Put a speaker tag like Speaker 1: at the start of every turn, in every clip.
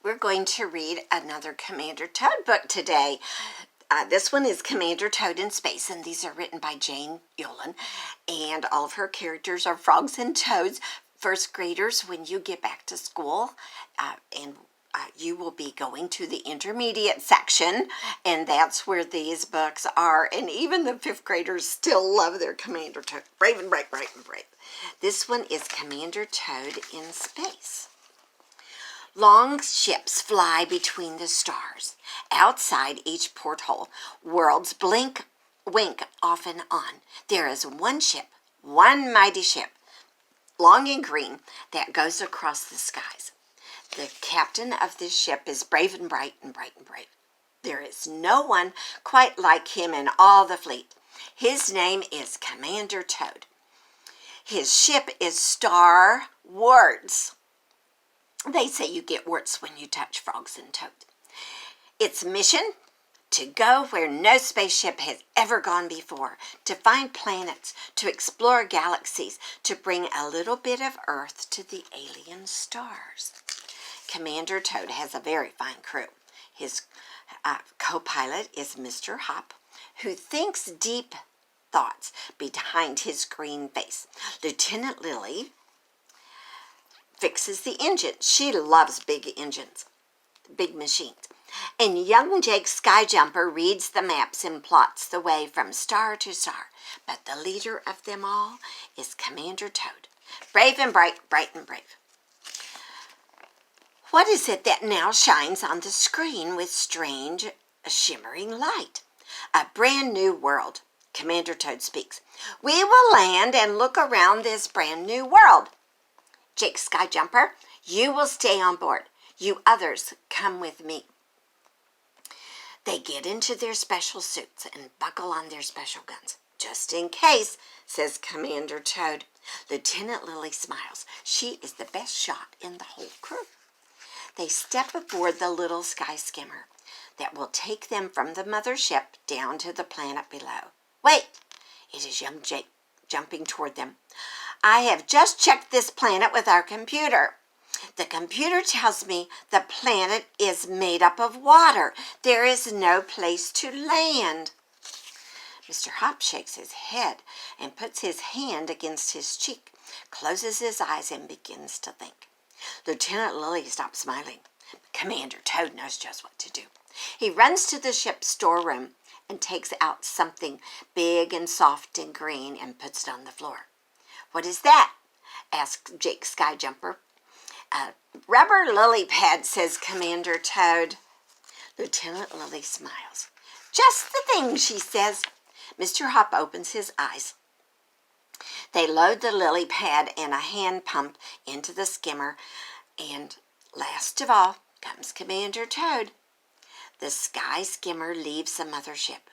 Speaker 1: We're going to read another Commander Toad book today. This one is Commander Toad in Space, and these are written by Jane Yolen, and all of her characters are frogs and toads. First graders, when you get back to school, you will be going to the intermediate section, and that's where these books are. And even the fifth graders still love their Commander Toad. Brave and brave, brave and brave. This one is Commander Toad in Space. Long ships fly between the stars. Outside each porthole, worlds wink off and on. There is one ship, one mighty ship, long and green, that goes across the skies. The captain of this ship is brave and bright and bright and brave. There is no one quite like him in all the fleet. His name is Commander Toad. His ship is Star Warts. They say you get warts when you touch frogs and toads. Its mission? To go where no spaceship has ever gone before, to find planets, to explore galaxies, to bring a little bit of Earth to the alien stars. Commander Toad has a very fine crew. His co-pilot is Mr. Hop, who thinks deep thoughts behind his green face. Lieutenant Lily fixes the engine. She loves big engines, big machines. And young Jake Skyjumper reads the maps and plots the way from star to star. But the leader of them all is Commander Toad, brave and bright, bright and brave. What is it that now shines on the screen with strange, shimmering light? A brand new world. Commander Toad speaks. We will land and look around this brand new world. Jake Skyjumper, you will stay on board. You others, come with me. They get into their special suits and buckle on their special guns. Just in case, says Commander Toad. Lieutenant Lily smiles. She is the best shot in the whole crew. They step aboard the little sky skimmer that will take them from the mothership down to the planet below. Wait, it is young Jake jumping toward them. I have just checked this planet with our computer. The computer tells me the planet is made up of water. There is no place to land. Mr. Hop shakes his head and puts his hand against his cheek, closes his eyes, and begins to think. Lieutenant Lily stops smiling. Commander Toad knows just what to do. He runs to the ship's storeroom and takes out something big and soft and green and puts it on the floor. What is that? Asks Jake Skyjumper. A rubber lily pad, says Commander Toad. Lieutenant Lily smiles. Just the thing, she says. Mr. Hop opens his eyes. They load the lily pad and a hand pump into the skimmer, and last of all comes Commander Toad. The sky skimmer leaves the mothership.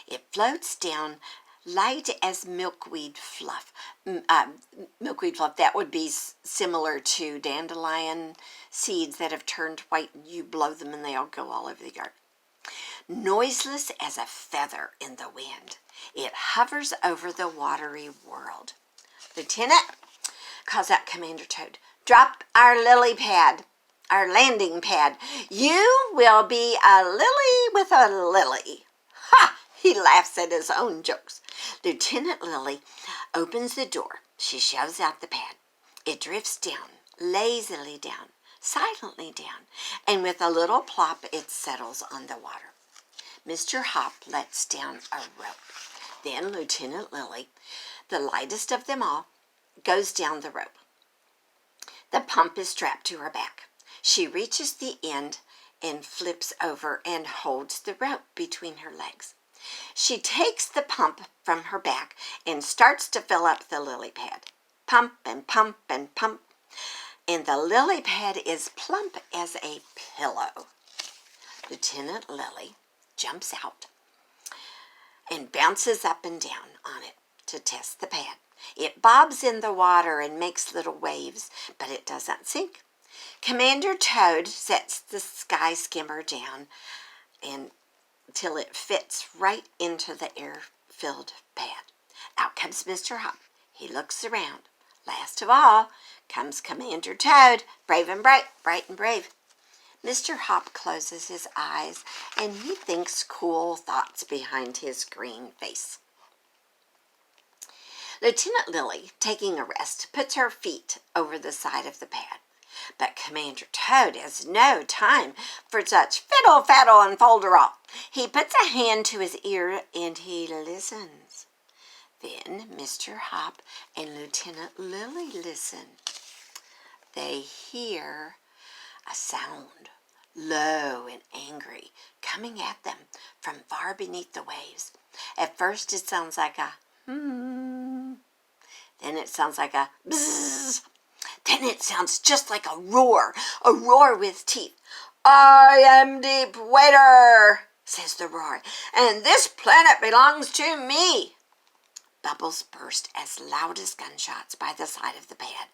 Speaker 1: It floats down light as milkweed fluff. Milkweed fluff, that would be similar to dandelion seeds that have turned white. You blow them and they all go all over the yard. Noiseless as a feather in the wind, it hovers over the watery world. Lieutenant, calls out Commander Toad, drop our lily pad, our landing pad. You will be a lily with a lily. Ha! He laughs at his own jokes. Lieutenant Lily opens the door. She shoves out the pad. It drifts down, lazily down, silently down, and with a little plop, it settles on the water. Mr. Hop lets down a rope. Then Lieutenant Lily, the lightest of them all, goes down the rope. The pump is strapped to her back. She reaches the end and flips over and holds the rope between her legs. She takes the pump from her back and starts to fill up the lily pad. Pump and pump and pump. And the lily pad is plump as a pillow. Lieutenant Lily jumps out and bounces up and down on it to test the pad. It bobs in the water and makes little waves, but it doesn't sink. Commander Toad sets the sky skimmer down until it fits right into the air-filled pad. Out comes Mr. Hop. He looks around. Last of all comes Commander Toad, brave and bright, bright and brave. Mr. Hop closes his eyes and he thinks cool thoughts behind his green face. Lieutenant Lily, taking a rest, puts her feet over the side of the pad. But Commander Toad has no time for such fiddle-faddle and folderol. He puts a hand to his ear and he listens. Then Mr. Hop and Lieutenant Lily listen. They hear a sound, low and angry, coming at them from far beneath the waves. At first it sounds like a hmm. Then it sounds like a bzzz. Then it sounds just like a roar with teeth. "I am Deep Waiter," says the roar, "and this planet belongs to me." Bubbles burst as loud as gunshots by the side of the pad.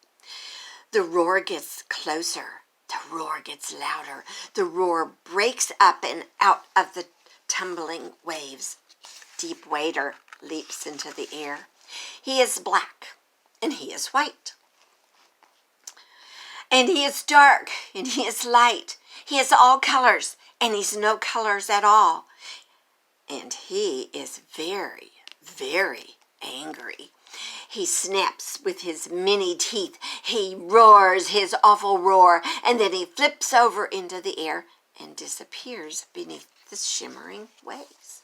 Speaker 1: The roar gets closer. The roar gets louder. The roar breaks up and out of the tumbling waves. Deep Waiter leaps into the air. He is black and he is white. And he is dark and he is light. He is all colors and he's no colors at all. And he is very, very angry. He snaps with his many teeth. He roars his awful roar, and then he flips over into the air and disappears beneath the shimmering waves.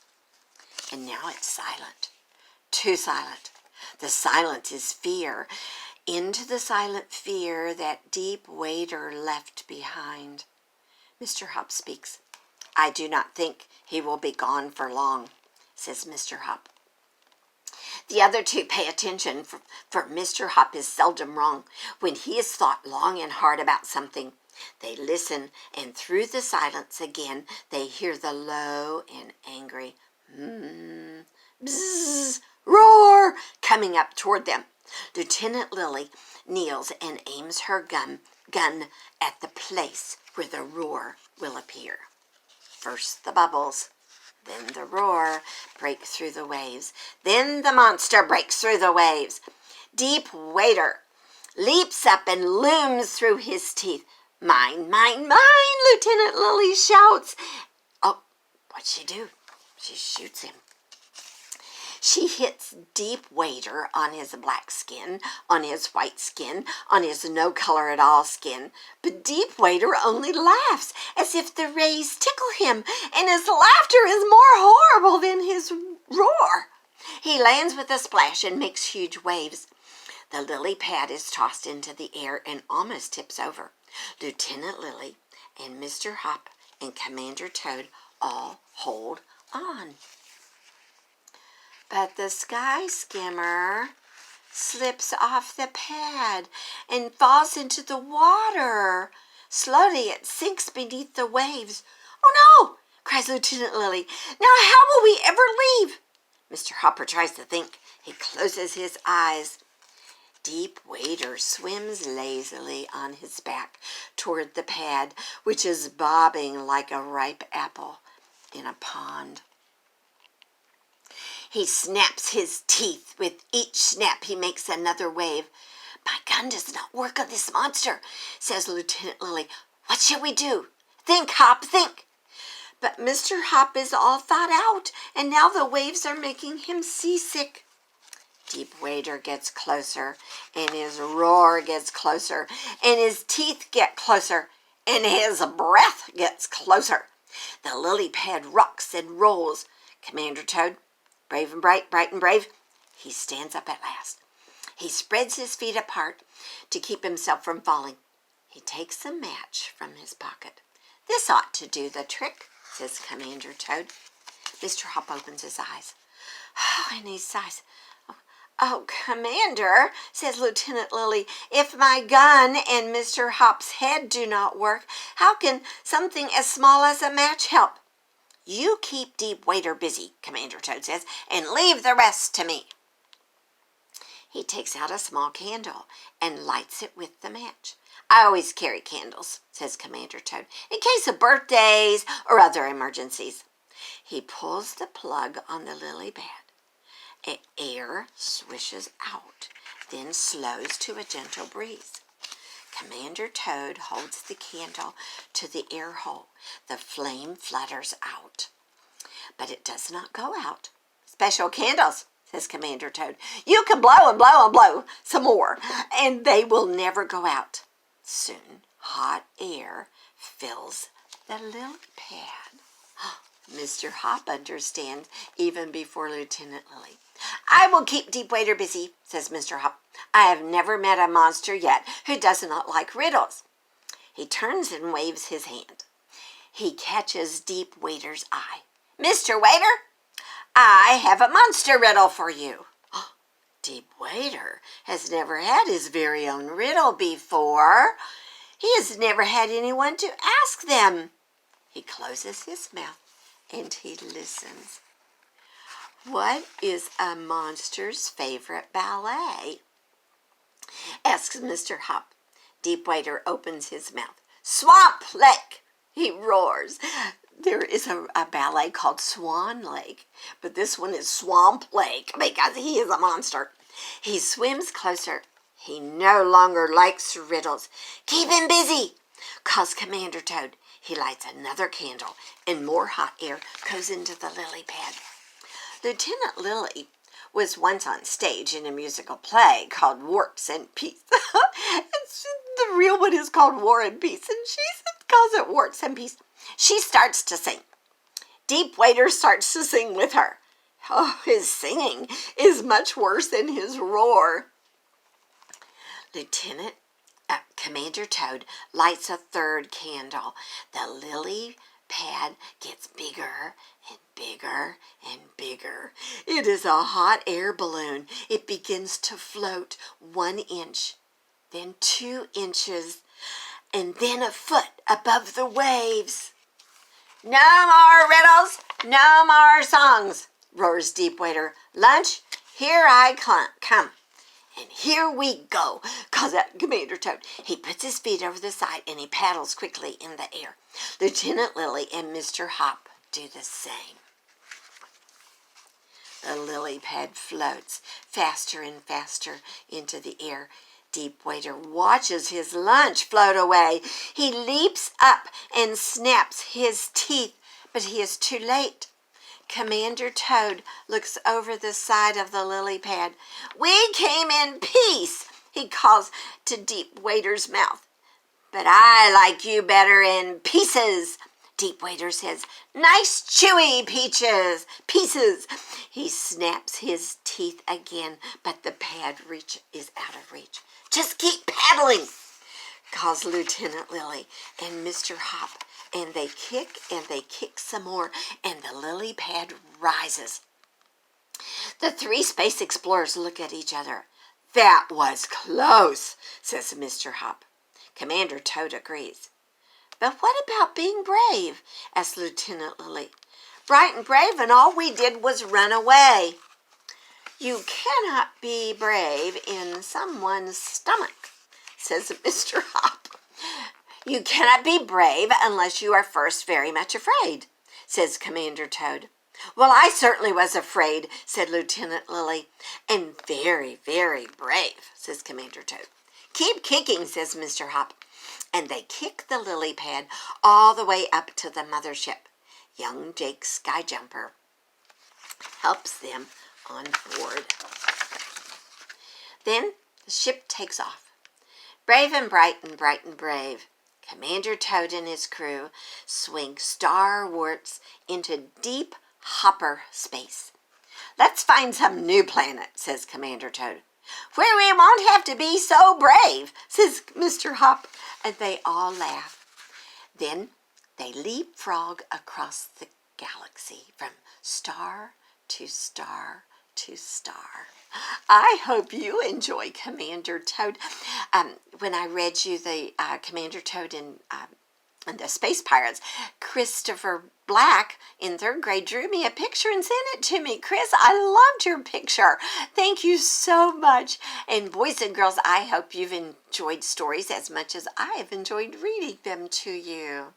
Speaker 1: And now it's silent. Too silent. The silence is fear. Into the silent fear that Deep Waiter left behind. Mr. Hop speaks. "I do not think he will be gone for long," says Mr. Hop. The other two pay attention, for Mr. Hop is seldom wrong. When he has thought long and hard about something, they listen, and through the silence again, they hear the low and angry bzzz, roar coming up toward them. Lieutenant Lily kneels and aims her gun at the place where the roar will appear. First the bubbles, then the roar break through the waves. Then the monster breaks through the waves. Deep Waiter leaps up and looms through his teeth. "Mine, mine, mine," Lieutenant Lily shouts. Oh, what'd she do? She shoots him. She hits Deep Waiter on his black skin, on his white skin, on his no color at all skin. But Deep Waiter only laughs as if the rays tickle him, and his laughter is more horrible than his roar. He lands with a splash and makes huge waves. The lily pad is tossed into the air and almost tips over. Lieutenant Lily and Mr. Hop and Commander Toad all hold on. But the sky skimmer slips off the pad and falls into the water. Slowly it sinks beneath the waves. "Oh no!" cries Lieutenant Lily. "Now how will we ever leave?" Mr. Hopper tries to think. He closes his eyes. Deep Waiter swims lazily on his back toward the pad, which is bobbing like a ripe apple in a pond. He snaps his teeth. With each snap, he makes another wave. "My gun does not work on this monster," says Lieutenant Lily. "What shall we do? Think, Hop, think." But Mr. Hop is all thought out, and now the waves are making him seasick. Deep Waiter gets closer, and his roar gets closer, and his teeth get closer, and his breath gets closer. The lily pad rocks and rolls. Commander Toad, brave and bright and brave, he stands up at last. He spreads his feet apart to keep himself from falling. He takes a match from his pocket. "This ought to do the trick," says Commander Toad. Mr. Hop opens his eyes. And he sighs. "Oh, Commander," says Lieutenant Lily, "if my gun and Mr. Hop's head do not work, how can something as small as a match help?" "You keep Deep Waiter busy," Commander Toad says, "and leave the rest to me." He takes out a small candle and lights it with the match. "I always carry candles," says Commander Toad, "in case of birthdays or other emergencies." He pulls the plug on the lily pad. Air swishes out, then slows to a gentle breeze. Commander Toad holds the candle to the air hole. The flame flutters out, but it does not go out. Special candles, says Commander Toad. You can blow and blow and blow some more, and they will never go out. Soon, hot air fills the lily pad. Mr. Hop understands even before Lieutenant Lily. I will keep Deepwater busy, says Mr. Hop. I have never met a monster yet who does not like riddles. He turns and waves his hand. He catches Deepwater's eye. Mr. Waiter, I have a monster riddle for you. Deepwater has never had his very own riddle before. He has never had anyone to ask them. He closes his mouth and he listens. What is a monster's favorite ballet? Asks Mr. Hop. Deepwater opens his mouth. Swamp Lake, he roars. There is a ballet called Swan Lake, but this one is Swamp Lake because he is a monster. He swims closer. He no longer likes riddles. Keep him busy, calls Commander Toad. He lights another candle, and more hot air goes into the lily pad. Lieutenant Lily was once on stage in a musical play called Warts and Peace. The real one is called War and Peace, and she calls it Warts and Peace. She starts to sing. Deepwater starts to sing with her. Oh, his singing is much worse than his roar. Commander Toad lights a third candle. The lily pad gets bigger and bigger and bigger. It is a hot air balloon. It begins to float 1 inch, then 2 inches, and then a foot above the waves. No more riddles, no more songs, roars Deepwater. Lunch, here I come. And here we go, calls out Commander Toad. He puts his feet over the side and he paddles quickly in the air. Lieutenant Lily and Mr. Hop do the same. The lily pad floats faster and faster into the air. Deepwater watches his lunch float away. He leaps up and snaps his teeth, but he is too late. Commander Toad looks over the side of the lily pad. We came in peace, he calls to Deepwater's mouth. But I like you better in pieces, Deepwater says. Nice chewy pieces. He snaps his teeth again, but the pad is out of reach. Just keep paddling, calls Lieutenant Lily and Mr. Hop. And they kick some more, and the lily pad rises. The 3 space explorers look at each other. That was close, says Mr. Hop. Commander Toad agrees. But what about being brave? Asks Lieutenant Lily. Bright and brave, and all we did was run away. You cannot be brave in someone's stomach, says Mr. Hop. You cannot be brave unless you are first very much afraid, says Commander Toad. Well, I certainly was afraid, said Lieutenant Lily. And very, very brave, says Commander Toad. Keep kicking, says Mr. Hop. And they kick the lily pad all the way up to the mothership. Young Jake Skyjumper helps them on board. Then the ship takes off. Brave and bright and bright and brave, Commander Toad and his crew swing starwards into deep hopper space. Let's find some new planet, says Commander Toad. Where we won't have to be so brave, says Mr. Hop, and they all laugh. Then they leapfrog across the galaxy from star to star to star. I hope you enjoy Commander Toad. When I read you the Commander Toad and the Space Pirates, Christopher Black in 3rd grade drew me a picture and sent it to me. Chris, I loved your picture. Thank you so much. And boys and girls, I hope you've enjoyed stories as much as I have enjoyed reading them to you.